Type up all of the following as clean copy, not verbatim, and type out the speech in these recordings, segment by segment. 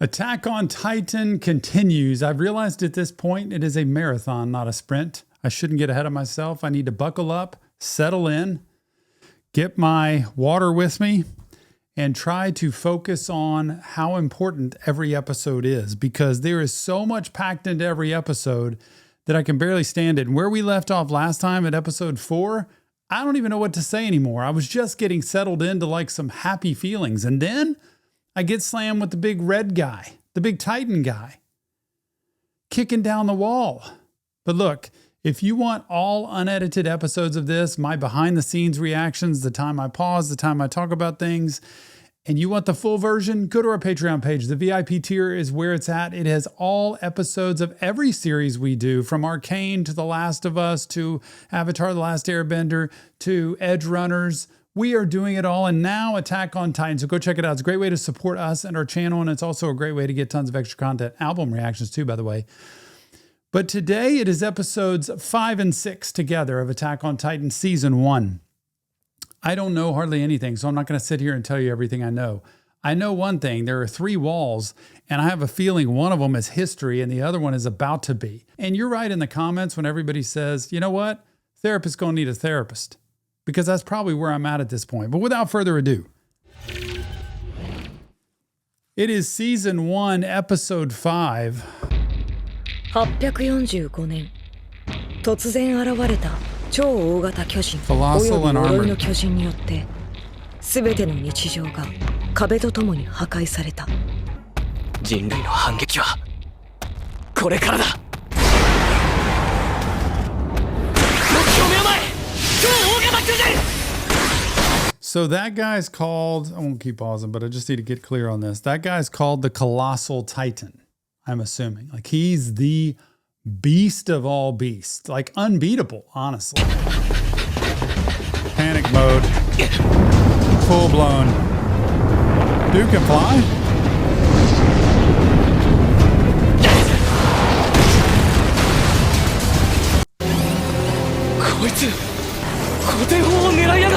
Attack on Titan continues. I've realized at this point it is a marathon, not a sprint. I shouldn't get ahead of myself. I need to buckle up, settle in, get my water with me, and try to focus on how important every episode is, because there is so much packed into every episode that I can barely stand it. And where we left off last time at episode 4, I don't even know what to say anymore. I was just getting settled into like some happy feelings. And then I get slammed with the big red guy, the big Titan guy, kicking down the wall. But look, if you want all unedited episodes of this, my behind the scenes reactions, the time I pause, the time I talk about things, and you want the full version, go to our Patreon page. The VIP tier is where it's at. It has all episodes of every series we do, from Arcane to The Last of Us to Avatar: The Last Airbender to Edge Runners. We are doing it all, and now Attack on Titan. So go check it out. It's a great way to support us and our channel, and it's also a great way to get tons of extra content. Album reactions too, by the way. But today it is episodes 5 and 6 together of Attack on Titan Season 1. I don't know hardly anything, so I'm not going to sit here and tell you everything I know. I know one thing. There are 3 walls, and I have a feeling one of them is history and the other one is about to be. And you're right in the comments when everybody says, you know what? Therapist's going to need a therapist. Because that's probably where I'm at this point. But without further ado, it is Season 1, Episode 5. 845年、突然現れた超大型巨人および呪いの巨人によって、すべての日常が壁とともに破壊された。人類の反撃はこれからだ。So that guy's called, I won't keep pausing, but I just need to get clear on this. That guy's called the Colossal Titan, I'm assuming. Like, he's the beast of all beasts. Like, unbeatable, honestly. Panic mode. Full blown. Dude can fly?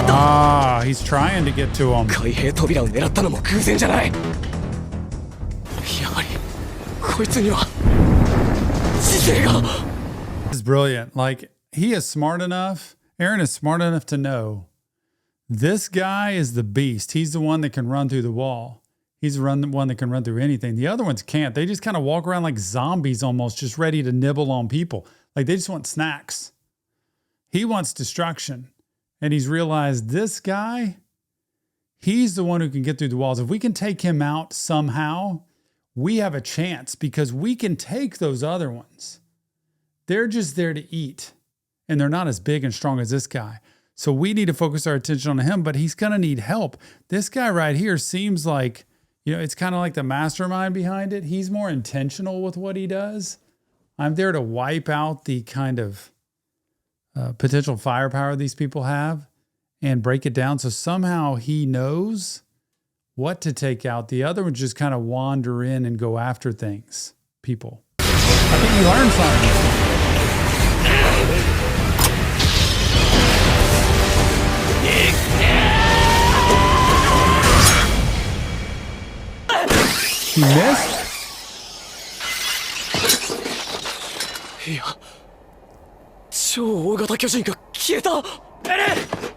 Ah, he's trying to get to him. This is brilliant. Like, he is smart enough. Aaron is smart enough to know this guy is the beast. He's the one that can run through the wall. He's the one that can run through anything. The other ones can't. They just kind of walk around like zombies almost, just ready to nibble on people. Like, they just want snacks. He wants destruction. And he's realized this guy, he's the one who can get through the walls. If we can take him out somehow, we have a chance, because we can take those other ones. They're just there to eat, and they're not as big and strong as this guy. So we need to focus our attention on him, but he's going to need help. This guy right here seems like, you know, it's kind of like the mastermind behind it. He's more intentional with what he does. I'm there to wipe out the kind of potential firepower these people have and break it down. So somehow he knows what to take out. The other ones just kind of wander in and go after things. People. I think he learned something. He missed?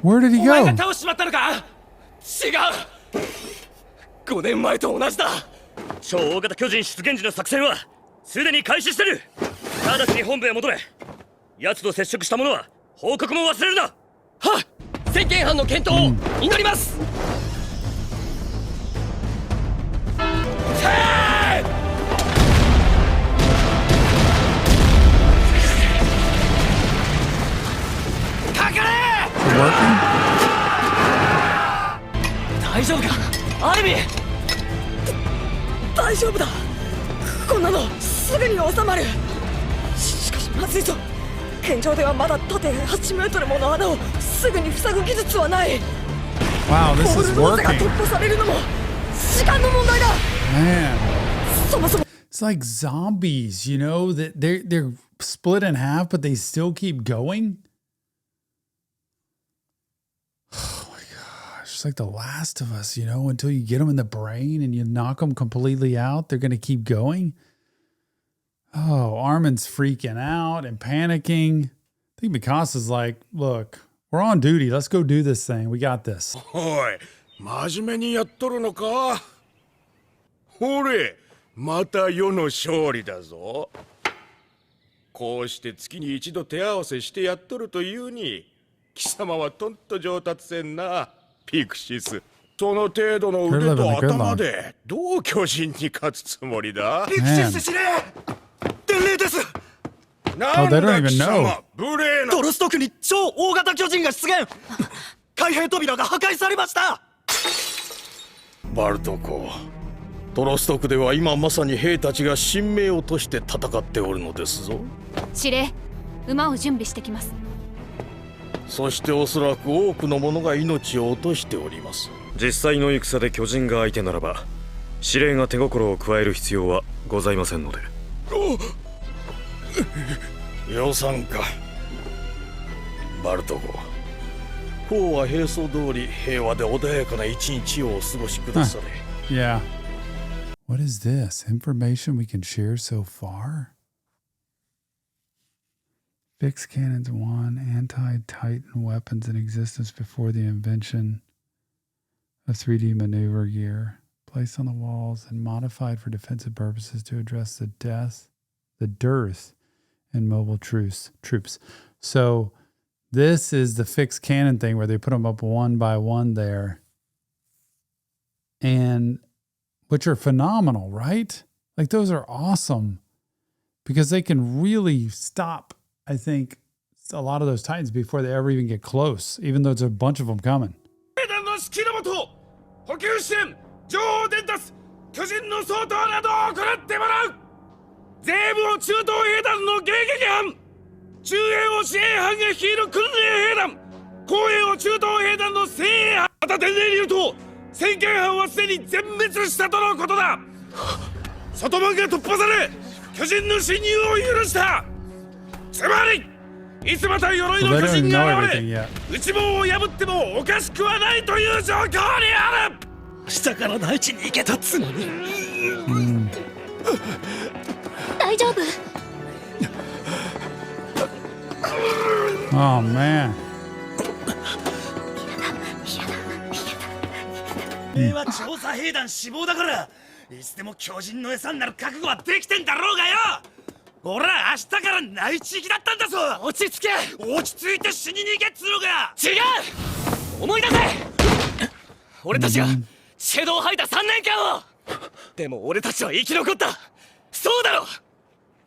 Where did he go? 5年前と同じだ。超大型巨人出現時の作戦はすでに開始してる。直ちに本部へ戻れ。奴と接触した者は報告も忘れるな。はっ。先見班の健闘を祈ります。かかれ。大丈夫か、アルミ。大丈夫だ。こんなのすぐに収まる。しかしまずいぞ。現状ではまだ縦8メートルもの穴をすぐに塞ぐ技術はない。Wow, this is working. 突破されるのも時間の問題だ。Man, そもそも it's like zombies, you know, that they're split in half, but they still keep going. Oh my gosh, It's like The Last of Us, you know, until you get them in the brain and you knock them completely out, they're going to keep going. Oh, Armin's freaking out and panicking. I think Mikasa's like, look, we're on duty. Let's go do this thing. We got this. おい、真面目にやっとるのか？ほれ、また世の勝利だぞ。こうして月に一度手合わせしてやっとるというに、貴様はとんと上達せんな、ピクシス。その程度の腕と頭でどう巨人に勝つつもりだ？ピクシス司令！伝令です！なんだ貴様、無礼な。ドロストクに超大型巨人が出現！開閉扉が破壊されました！バルトコ、トロストクでは今まさに兵たちが神明をとして戦っておるのですぞ。司令、馬を準備してきます。そしておそらく多くの者が命を落としております。実際の戦で巨人が相手ならば、司令が手心を加える必要はございませんので。予算か。バルトコ、王は平素通り平和で穏やかな一日をお過ごしくだされ。Yeah. What is this? Information we can share so far? Fixed cannons 1, anti-Titan weapons in existence before the invention of 3D maneuver gear, placed on the walls and modified for defensive purposes to address the dearth in mobile troops. So this is the fixed cannon thing where they put them up one by one there, and which are phenomenal, right? Like those are awesome because they can really stop, I think, a lot of those Titans before they ever even get close, even though there's a bunch of them coming. 補給支援、情報伝達、巨人の掃討などを行ってもらう。西部を中東兵団の迎撃班、中英を司令班が率いる訓練兵団、後衛を中東兵団の精鋭班。また伝令によると、先遣班はすでに全滅したとのことだ。外門が突破され、巨人の侵入を許した。つまりいつまた鎧の巨人が現れ、内門を破ってもおかしくはないという状況にある。下から大地に行けたっつのに。大丈夫？ Oh man. 俺は調査兵団志望だから、いつでも巨人の餌になる覚悟はできてんだろうがよ。俺は明日から内地行きだったんだぞ。落ち着け。落ち着いて死にに行けっつうのか。違う。思い出せ。俺たちがシェドウを吐いた3年間を。でも俺たちは生き残った。そうだろ。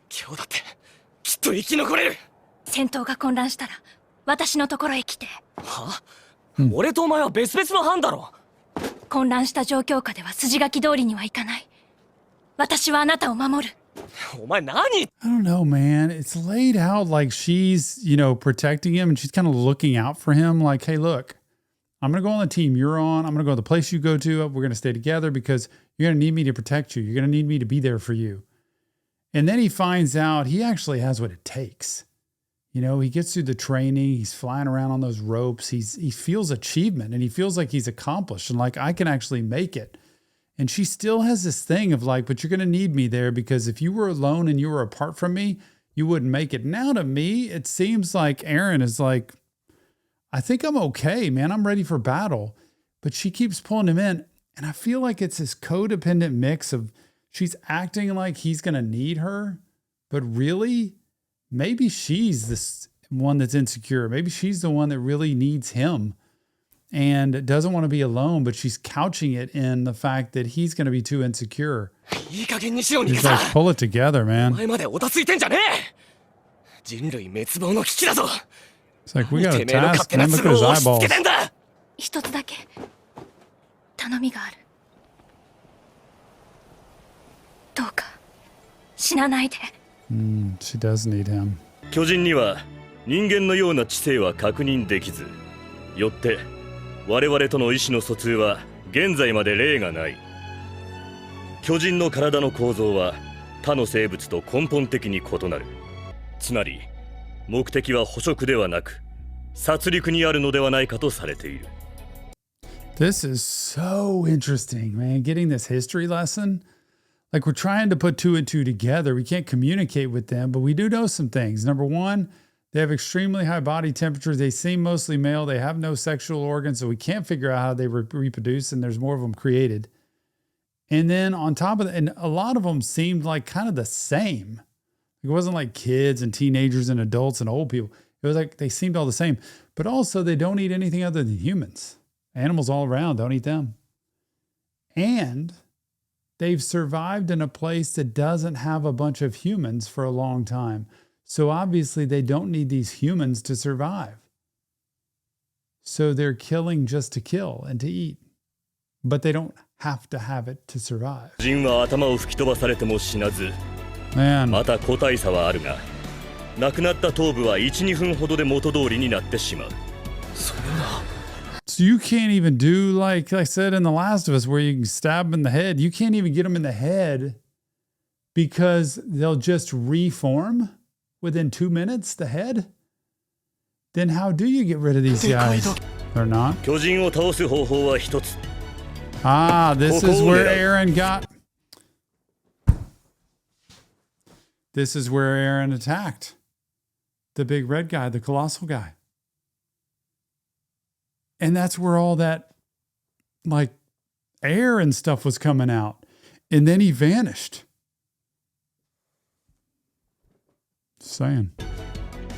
今日だってきっと生き残れる。戦闘が混乱したら私のところへ来て。は？俺とお前は別々の班だろ。混乱した状況下では筋書き通りにはいかない。私はあなたを守る。お前何？ I don't know, man. It's laid out like she's, you know, protecting him and she's kind of looking out for him. Like, hey, look, I'm going to go on the team you're on. I'm going to go to the place you go to. We're going to stay together because you're going to need me to protect you. You're going to need me to be there for you. And then he finds out he actually has what it takes. You know, he gets through the training. He's flying around on those ropes. He feels achievement and he feels like he's accomplished and like I can actually make it. And she still has this thing of like, but you're going to need me there because if you were alone and you were apart from me, you wouldn't make it. Now to me, it seems like Aaron is like, I think I'm okay, man. I'm ready for battle. But she keeps pulling him in. And I feel like it's this codependent mix of she's acting like he's going to need her, but really, maybe she's this one that's insecure. Maybe she's the one that really needs him and doesn't want to be alone, but she's couching it in the fact that he's going to be too insecure. いい加減にしろ、逃げ He's さ。 like, pull it together, お man. 前までおたついてんじゃねえ。人類滅亡の危機だぞ。 It's like, we got a てめえの勝 task, 手な man. 都 Look at 合 his を押し付 eyeballs. けてんだ。一つだけ頼みがある。どうか死なないで。She does need him. 巨人には人間のような知性は確認できず、よって我々との意思の疎通は現在まで例がない。巨人の体の構造は他の生物と根本的に異なる。つまり目的は捕食ではなく殺戮にあるのではないかとされている。This is so interesting, man. Getting this history lesson. Like, we're trying to put two and two together. We can't communicate with them, but we do know some things. Number one, they have extremely high body temperatures. They seem mostly male. They have no sexual organs, so we can't figure out how they reproduce, and there's more of them created. And then on top of that, and a lot of them seemed like kind of the same. It wasn't like kids and teenagers and adults and old people. It was like they seemed all the same. But also, they don't eat anything other than humans. Animals all around, don't eat them. And they've survived in a place that doesn't have a bunch of humans for a long time. So obviously they don't need these humans to survive. So they're killing just to kill and to eat. But they don't have to have it to survive. 人は頭を吹き飛ばされても死なず、 Man. また個体差はあるが、亡くなった頭部は 1,2 分ほどで元通りになってしまう。そんな。 So you can't even do like I said in The Last of Us where you can stab them in the head. You can't even get them in the head because they'll just reform within 2 minutes, the head. Then how do you get rid of these guys? Or not? 巨人を倒す方法は一つ。 Ah, this is where Aaron got. This is where Aaron attacked the big red guy, the colossal guy. And that's where all that like air and stuff was coming out. And then he vanished. Just saying.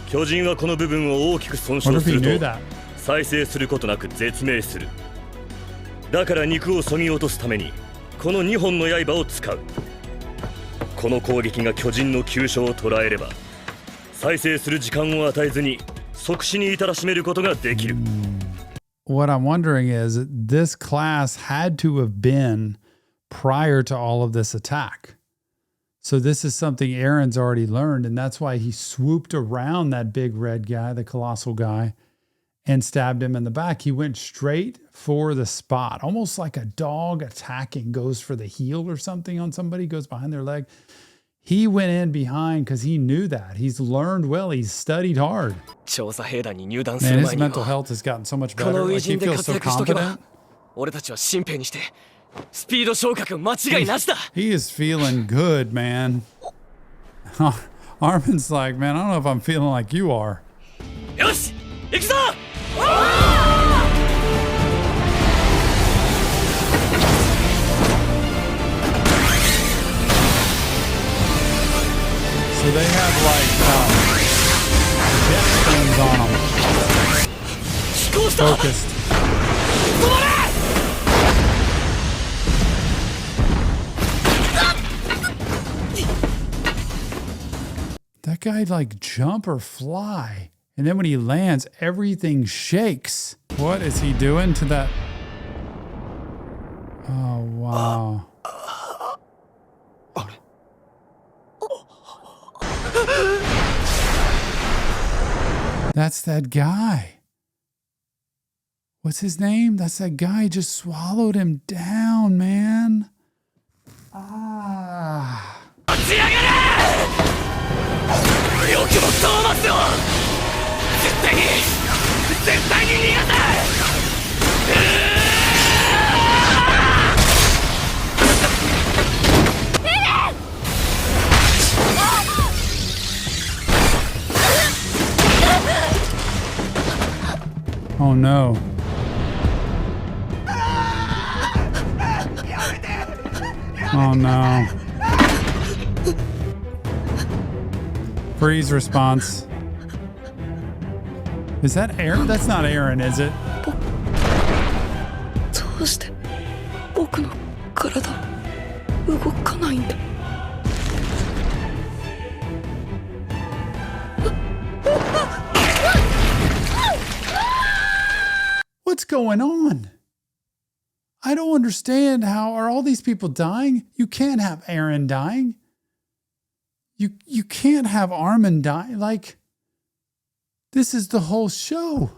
巨人はこの部分を大きく損 Wonder 傷 if す he る knew と that. 再生することなく絶命する。だから肉を削ぎ落とすためにこの2本の刃を使う。この攻撃が巨人の急所を捉えれば再生する時間を与えずに即死に至らしめることができる。What I'm wondering is this class had to have been prior to all of this attack. So this is something Aaron's already learned, and that's why he swooped around that big red guy, the colossal guy, and stabbed him in the back. He went straight for the spot, almost like a dog attacking goes for the heel or something on somebody, goes behind their leg. He went in behind because he knew that. He's learned well. He's studied hard. 調査兵団に入団す Man, る his 前に mental は health has gotten so much こ better. の Like 初 he 陣で feels 活 so 躍しとけば confident. 俺たちは新兵にしてスピード昇格間違いなしだ。 He is feeling good, man. Armin's like, man, I don't know if I'm feeling like you are. よし行くぞ。 So they have like jet things on them. 飛行した。 Focused. 止まれ。 That guy like jump or fly. And then when he lands, everything shakes. What is he doing to that? Oh, wow. That's that guy. What's his name? That's that guy who just swallowed him down, man. Ah. 立ち上がれ。よくもトーマスを。絶対に逃がさ。 Oh no. Oh no. Freeze response. Is that Aaron? That's not Aaron, is it? どうして僕の体動かないんだ。 What's going on? I don't understand. How are all these people dying? You can't have Aaron dying. You can't have Armin die. Like, this is the whole show.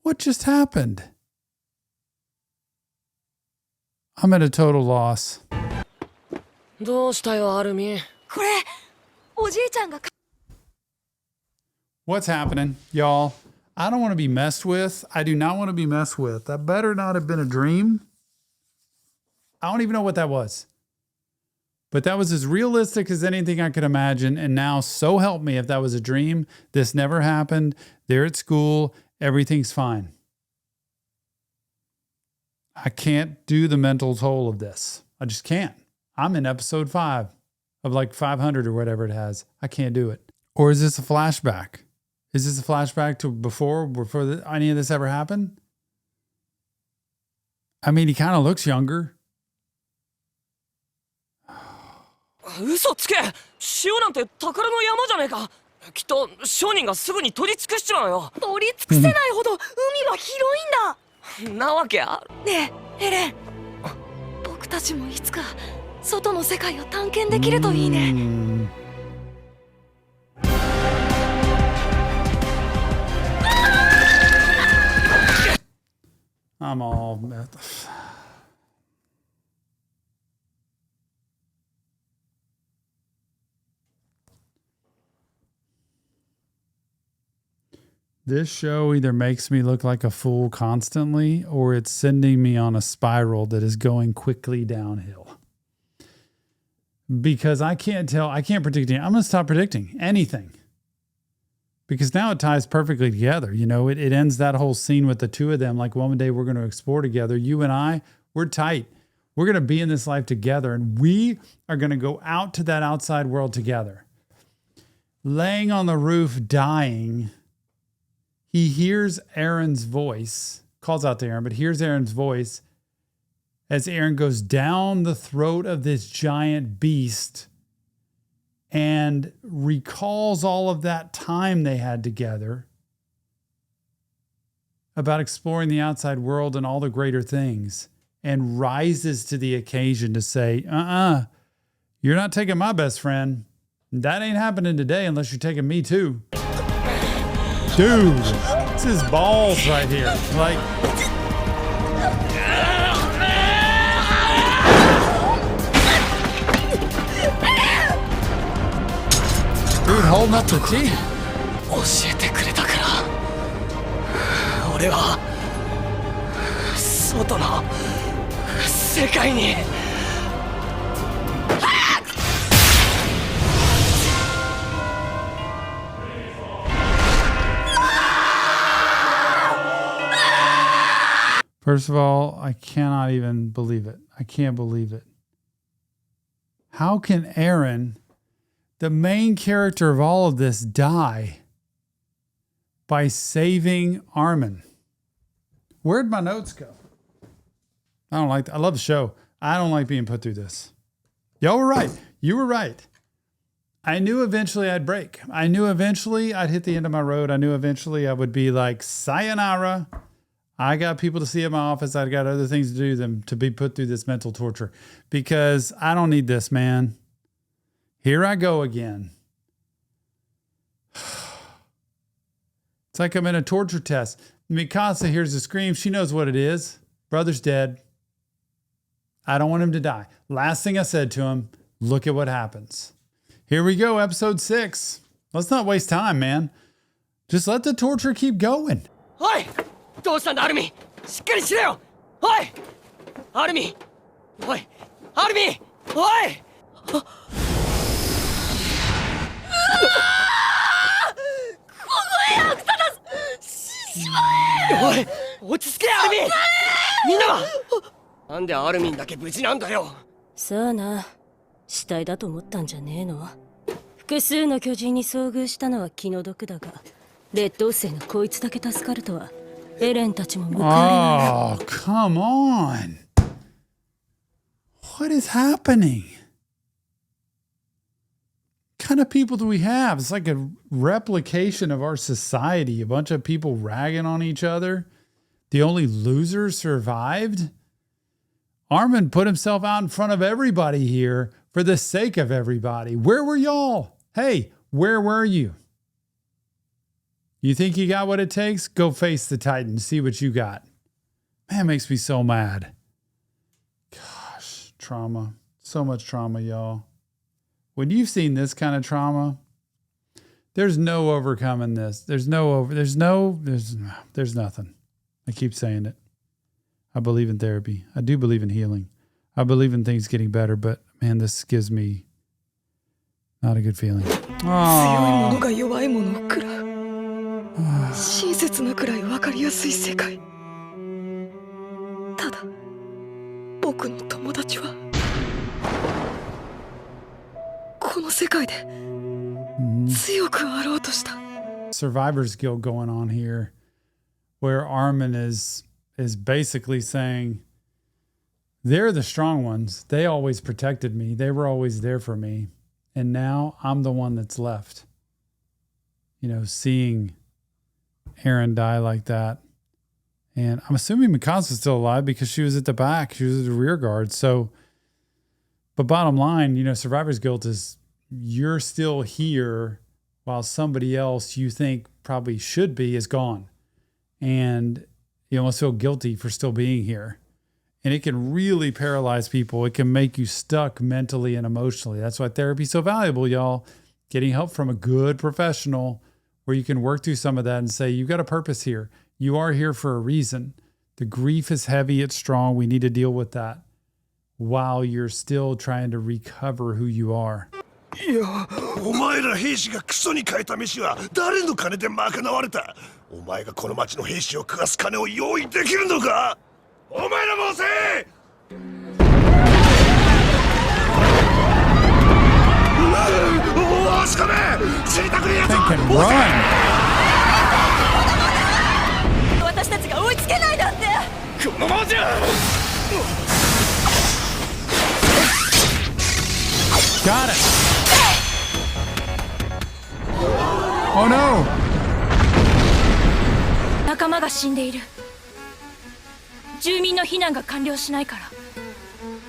What just happened? I'm at a total loss. どうしたよアルミ。これおじいちゃんが What's happening, y'all? I don't want to be messed with. I do not want to be messed with. That better not have been a dream. I don't even know what that was. But that was as realistic as anything I could imagine. And now, so help me, if that was a dream, this never happened. They're at school. Everything's fine. I can't do the mental toll of this. I just can't. I'm in episode 5 of like 500 or whatever it has. I can't do it. Or is this a flashback? Is this a flashback to before any of this ever happened? I mean, he kind of looks younger. 嘘つけ、塩なんて宝の山じゃねえか。きっと商人がすぐに取り尽くしちまうよ。取り尽くせないほど海は広いんだ。なわけある。ねえヘレン、僕たちもいつか外の世界を探検できるといいね。I'm all... This show either makes me look like a fool constantly, or it's sending me on a spiral that is going quickly downhill. Because I can't predict anything. I'm going to stop predicting anything. Because now it ties perfectly together. You know, it ends that whole scene with the two of them. Like, one day we're going to explore together. You and I, we're tight. We're going to be in this life together. And we are going to go out to that outside world together. Laying on the roof, dying, he hears Aaron's voice, calls out to Aaron, but hears Aaron's voice as Aaron goes down the throat of this giant beast and recalls all of that time they had together about exploring the outside world and all the greater things, and rises to the occasion to say, you're not taking my best friend. That ain't happening today unless you're taking me too. Dude, this is balls right here. Like, dude, holding up the team. 教えてくれたから。俺は外の世界に。First of all, I cannot even believe it. I can't believe it. How can Aaron, the main character of all of this, die by saving Armin? Where'd my notes go? I love the show. I don't like being put through this. Y'all were right. You were right. I knew eventually I'd break. I knew eventually I'd hit the end of my road. I knew eventually I would be like, sayonara. I got people to see at my office. I got other things to do than to be put through this mental torture, because I don't need this, man. Here I go again. It's like I'm in a torture test. Mikasa hears the scream. She knows what it is. Brother's dead. I don't want him to die. Last thing I said to him, look at what happens. Here we go, episode 6. Let's not waste time, man. Just let the torture keep going. おい、どうしたんだアルミ。しっかりしろよ。おいアルミ。おいアルミ。おい。おい落ち着けアルミ。みんなはなんでアルミンだけ無事なんだよ。さあな、死体だと思ったんじゃねえの。複数の巨人に遭遇したのは気の毒だが、劣等生のこいつだけ助かるとはエレンたちも報われない。 Oh, come on. What is happening? What kind of people do we have? It's like a replication of our society. A bunch of people ragging on each other. The only loser survived. Armin put himself out in front of everybody here for the sake of everybody. Where were y'all? Hey, where were you? You think you got what it takes? Go face the Titan. See what you got. Man, it makes me so mad. Gosh, trauma. So much trauma, y'all. When you've seen this kind of trauma, There's no overcoming this. There's nothing. I keep saying it. I believe in therapy. I do believe in healing. I believe in things getting better, but man, this gives me not a good feeling. 強いものが弱いものを食らう。親切なくらい分かりやすい世界。ただ、僕の友達はこの世界で強くあろうとした。Survivor's guilt going on here, where Armin is basically saying, they're the strong ones. They always protected me. They were always there for me. And now I'm the one that's left. You know, seeing Aaron die like that. And I'm assuming Mikasa's still alive because she was at the back. She was at the rear guard. So, but bottom line, you know, survivor's guilt is you're still here while somebody else you think probably should be is gone. And you almost feel guilty for still being here. And it can really paralyze people. It can make you stuck mentally and emotionally. That's why therapy is so valuable, y'all. Getting help from a good professional where you can work through some of that and say, you've got a purpose here. You are here for a reason. The grief is heavy. It's strong. We need to deal with that while you're still trying to recover who you are. お前ら兵士がクソに変えた飯は誰の金で賄われた？お前がこの町の兵士を食わす金を用意できるのか？お前らもせえ！おしかめ！死にたくねえやつは！私たちが追いつけないなんて！このままじゃ！ Got it! Oh no! 仲間が死んでいる。住民の避難が完了しないから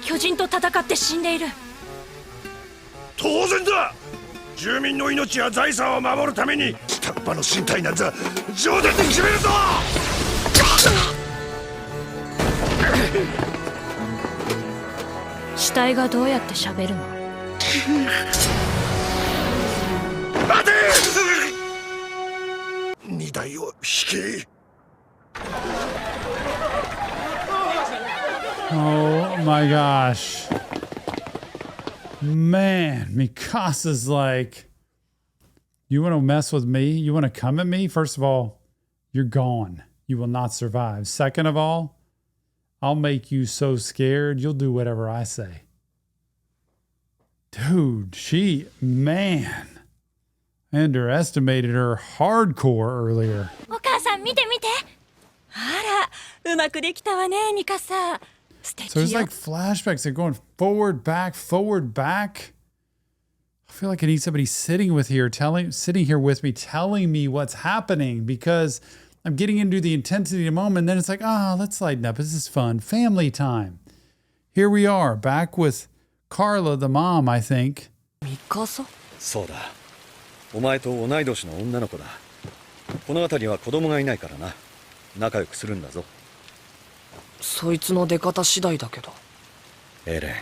巨人と戦って死んでいる。当然だ。住民の命や財産を守るためにタッパの身体なんざ上手に決めるぞ。死体がどうやって喋るの？待て！荷台を引け。 Oh my gosh. Man, Mikasa's like, you want to mess with me? You want to come at me? First of all, you're gone. You will not survive. Second of all, I'll make you so scared, you'll do whatever I say. Dude, man, I underestimated her hardcore earlier. お母さん見て見て。あら、うまくできたわね、ミカサ。 So there's like flashbacks. They're going forward, back, forward, back. I feel like I need somebody sitting here with me, telling me what's happening because I'm getting into the intensity of the moment. And then it's like, let's lighten up. This is fun. Family time. Here we are, back with Carla, the mom, I think. Mikasa? そうだ。お前と同い年の女の子だ。この辺りは子供がいないからな。仲良くするんだぞ。 そいつの出方次第だけど。エレン。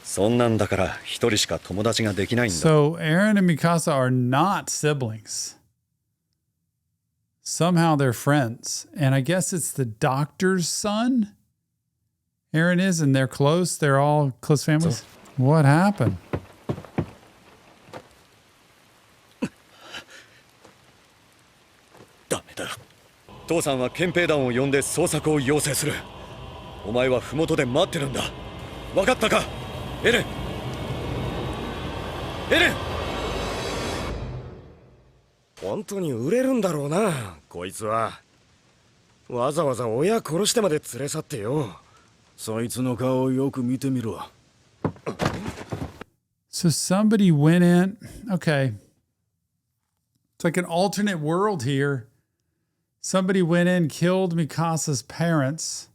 そんなんだから一人しか友達ができないんだ。So Aaron and Mikasa are not siblings. Somehow they're friends. And I guess it's the doctor's son? Aaron is, and they're close. They're all close families. What happened? ダメだ。父さんは憲兵団を呼んで捜索を要請する。お前は麓で待ってるんだ。分かったか、エレン。エレン。本当に売れるんだろうな、こいつは。わざわざ親殺してまで連れ去ってよ。そいつの顔をよく見てみろ。So somebody went in. Okay. It's like an alternate world here. Somebody went in, killed Mikasa's parents,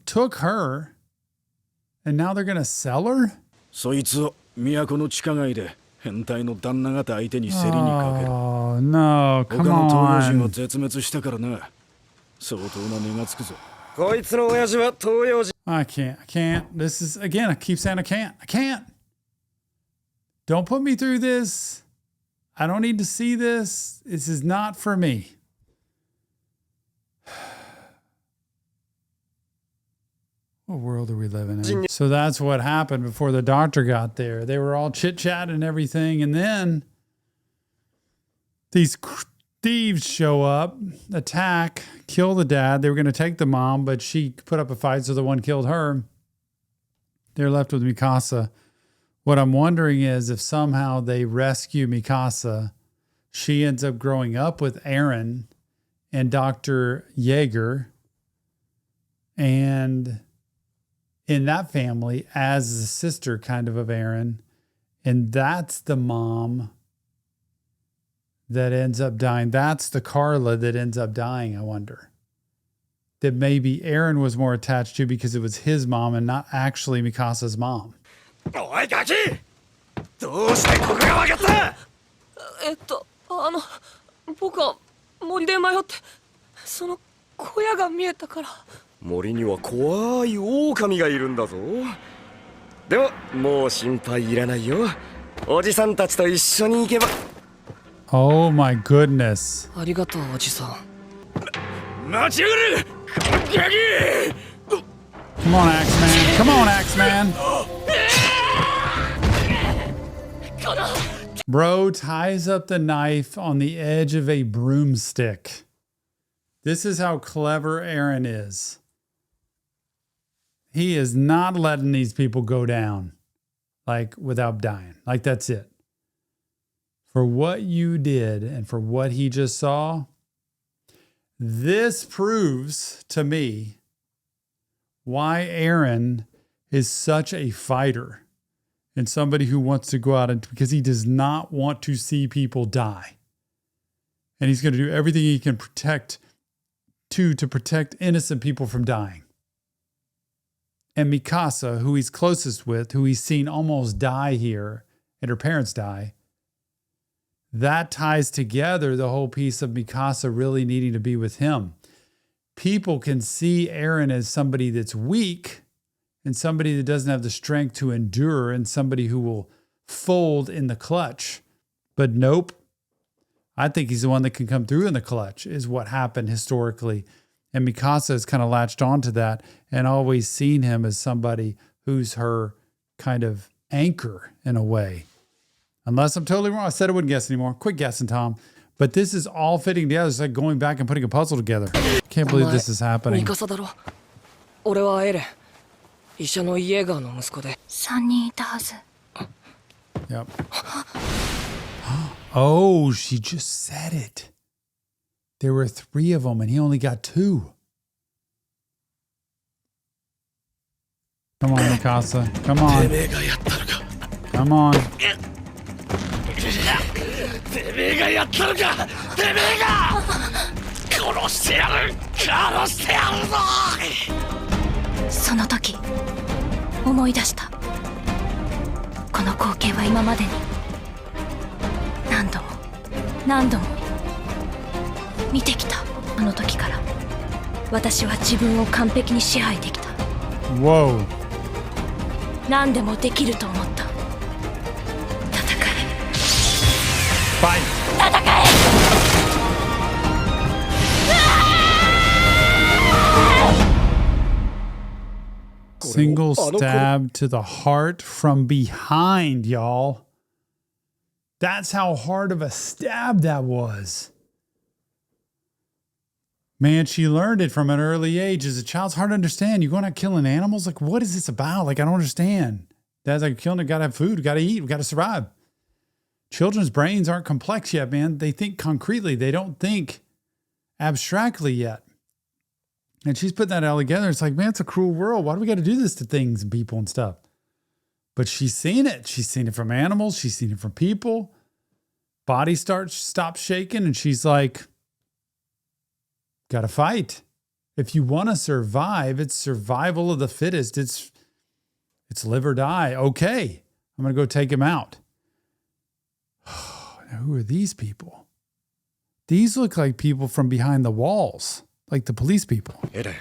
took her, and now they're going to sell her? そいつを都の地下街で変態の旦那方相手に競りにかける。Oh, no, 他 come の東洋人は on. 絶滅したからな。相当な値がつくぞ。こいつの親父は東洋人。I can't. This is, again, I keep saying I can't. Don't put me through this. I don't need to see this. This is not for me. What world are we living in? So that's what happened before the doctor got there. They were all chit-chatting and everything. And then these thieves show up, attack, kill the dad. They were going to take the mom, but she put up a fight, so the one killed her. They're left with Mikasa. What I'm wondering is if somehow they rescue Mikasa, she ends up growing up with Eren and Dr. Jaeger, and in that family as the sister kind of Eren. And that's the mom that ends up dying. That's the Carla that ends up dying, I wonder. That maybe Eren was more attached to because it was his mom and not actually Mikasa's mom. おいガキどうしてここが分かった僕は森で迷ってその小屋が見えたから森には怖い狼がいるんだぞでももう心配いらないよおじさんたちと一緒に行けば Oh my goodness. ありがとうおじさん待ちやがれガキ Come on, Axeman. Come on, Axeman. Bro ties up the knife on the edge of a broomstick. This is how clever Eren is. He is not letting these people go down, like, without dying. Like, that's it. For what you did and for what he just saw, this proves to me why Eren is such a fighter and somebody who wants to go out, and because he does not want to see people die. And he's going to do everything he can to protect innocent people from dying. And Mikasa, who he's closest with, who he's seen almost die here, and her parents die, that ties together the whole piece of Mikasa really needing to be with him. People can see Eren as somebody that's weak and somebody that doesn't have the strength to endure and somebody who will fold in the clutch. But nope. I think he's the one that can come through in the clutch is what happened historically. And Mikasa has kind of latched onto that and always seen him as somebody who's her kind of anchor in a way. Unless I'm totally wrong. I said I wouldn't guess anymore. Quit guessing, Tom. But this is all fitting together. It's like going back and putting a puzzle together. Can't believe this is happening. ミカサだろ俺はエレン医者のイエーガーの息子で3人いたはず Yep. Oh, she just said it. There were 3 of them and he only got 2. Come on, Mikasa. Come on. Come on. てめえがやったのかてめえが殺してやる殺してやるぞその時思い出したこの光景は今までに何度も見てきたあの時から私は自分を完璧に支配できた Whoa. 何でもできると思ったFight. Single stab to the heart from behind, y'all. That's how hard of a stab that was. Man, she learned it from an early age. As a child, it's hard to understand. You're going out killing animals? Like, what is this about? Like, I don't understand. Dad's like, killing it, gotta have food, gotta eat, we gotta survive. Children's brains aren't complex yet, man. They think concretely. They don't think abstractly yet. And she's putting that all together. It's like, man, it's a cruel world. Why do we got to do this to things and people and stuff? But she's seen it. She's seen it from animals. She's seen it from people. Body stops shaking. And she's like, got to fight. If you want to survive, it's survival of the fittest. It's live or die. Okay, I'm going to go take him out. Now, who are these people? These look like people from behind the walls, like the police people. エレン、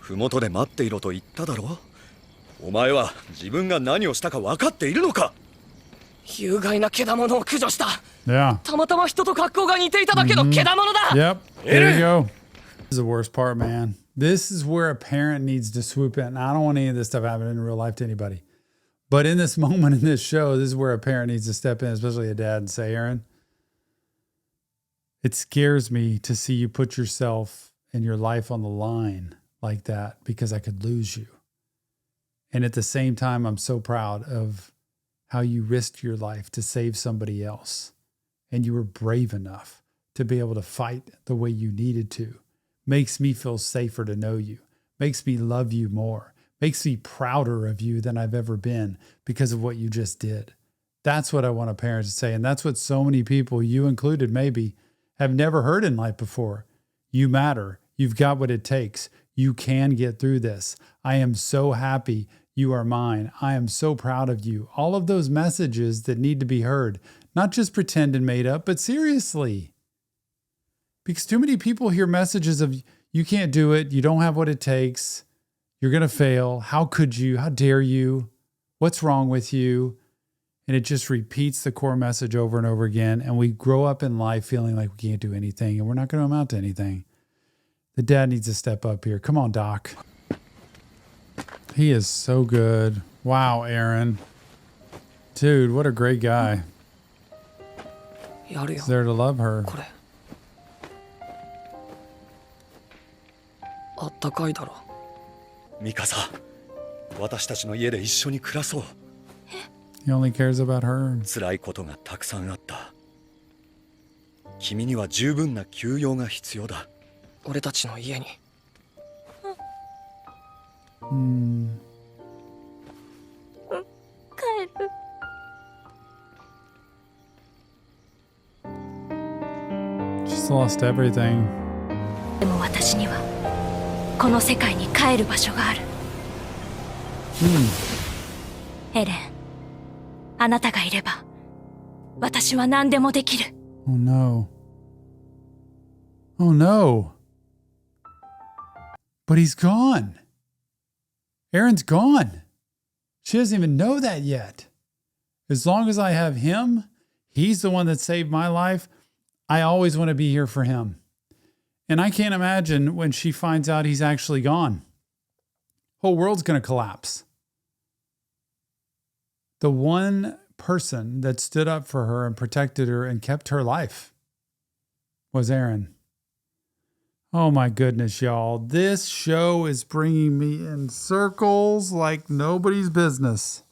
麓で待っていろと言っただろ。お前は自分が何をしたか分かっているのか。有害なけだものを駆除した。 Yeah. たまたま人と格好が似ていただけのけだものだ。 Yep. There you go. This is the worst part, man. This is where a parent needs to swoop in. I don't want any of this stuff happening in real life to anybody. But in this moment in this show, this is where a parent needs to step in, especially a dad, and say, Aaron, it scares me to see you put yourself and your life on the line like that because I could lose you. And at the same time, I'm so proud of how you risked your life to save somebody else. And you were brave enough to be able to fight the way you needed to. Makes me feel safer to know you. Makes me love you more. Makes me prouder of you than I've ever been because of what you just did. That's what I want a parent to say. And that's what so many people, you included maybe, have never heard in life before. You matter. You've got what it takes. You can get through this. I am so happy you are mine. I am so proud of you. All of those messages that need to be heard, not just pretend and made up, but seriously. Because too many people hear messages of, you can't do it. You don't have what it takes. You're going to fail. How could you? How dare you? What's wrong with you? And it just repeats the core message over and over again. And we grow up in life feeling like we can't do anything and we're not going to amount to anything. The dad needs to step up here. Come on, Doc. He is so good. Wow, Aaron. Dude, what a great guy. He's there to love her. あったかいだろ。ミカサ、私たちの家で一緒に暮らそう。 He only cares about her. 辛いことがたくさんあった。君には十分な休養が必要だ。俺たちの家に。帰る。 She's lost everything. でも私にはこの世界に帰る場所がある。エレン、あなたがいれば私は何でもできる。 Oh no. Oh no. But he's gone. Aaron's gone. She doesn't even know that yet. As long as I have him, he's the one that saved my life. I always want to be here for him. And I can't imagine when she finds out he's actually gone. Whole world's going to collapse. The one person that stood up for her and protected her and kept her life was Aaron. Oh my goodness, y'all. This show is bringing me in circles like nobody's business.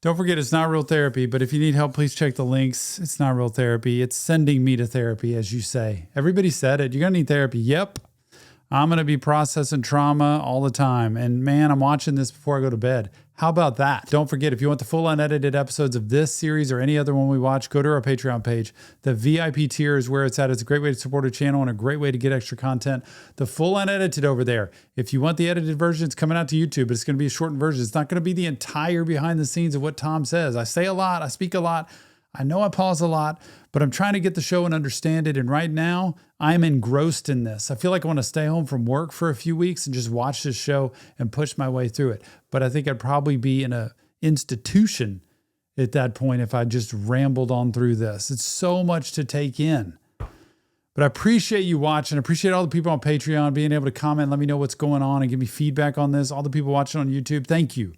Don't forget, it's not real therapy, but if you need help, please check the links. It's not real therapy. It's sending me to therapy, as you say. Everybody said it. You're going to need therapy. Yep. I'm going to be processing trauma all the time. And man, I'm watching this before I go to bed. How about that? Don't forget, if you want the full unedited episodes of this series or any other one we watch, go to our Patreon page. The VIP tier is where it's at. It's a great way to support our channel and a great way to get extra content. The full unedited over there. If you want the edited version, it's coming out to YouTube, but it's going to be a shortened version. It's not going to be the entire behind the scenes of what Tom says. I say a lot. I speak a lot. I know I pause a lot, but I'm trying to get the show and understand it. And right now, I'm engrossed in this. I feel like I want to stay home from work for a few weeks and just watch this show and push my way through it. But I think I'd probably be in an institution at that point if I just rambled on through this. It's so much to take in. But I appreciate you watching. I appreciate all the people on Patreon being able to comment, let me know what's going on and give me feedback on this. All the people watching on YouTube, thank you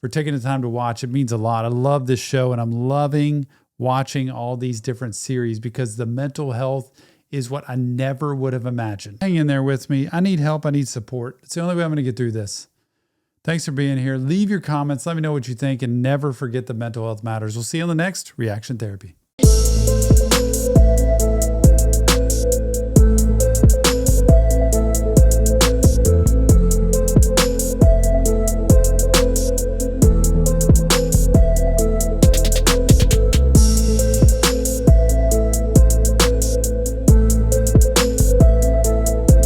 for taking the time to watch. It means a lot. I love this show and I'm loving watching all these different series because the mental health is what I never would have imagined. Hang in there with me. I need help. I need support. It's the only way I'm going to get through this. Thanks for being here. Leave your comments. Let me know what you think and never forget the mental health matters. We'll see you on the next Reaction Therapy.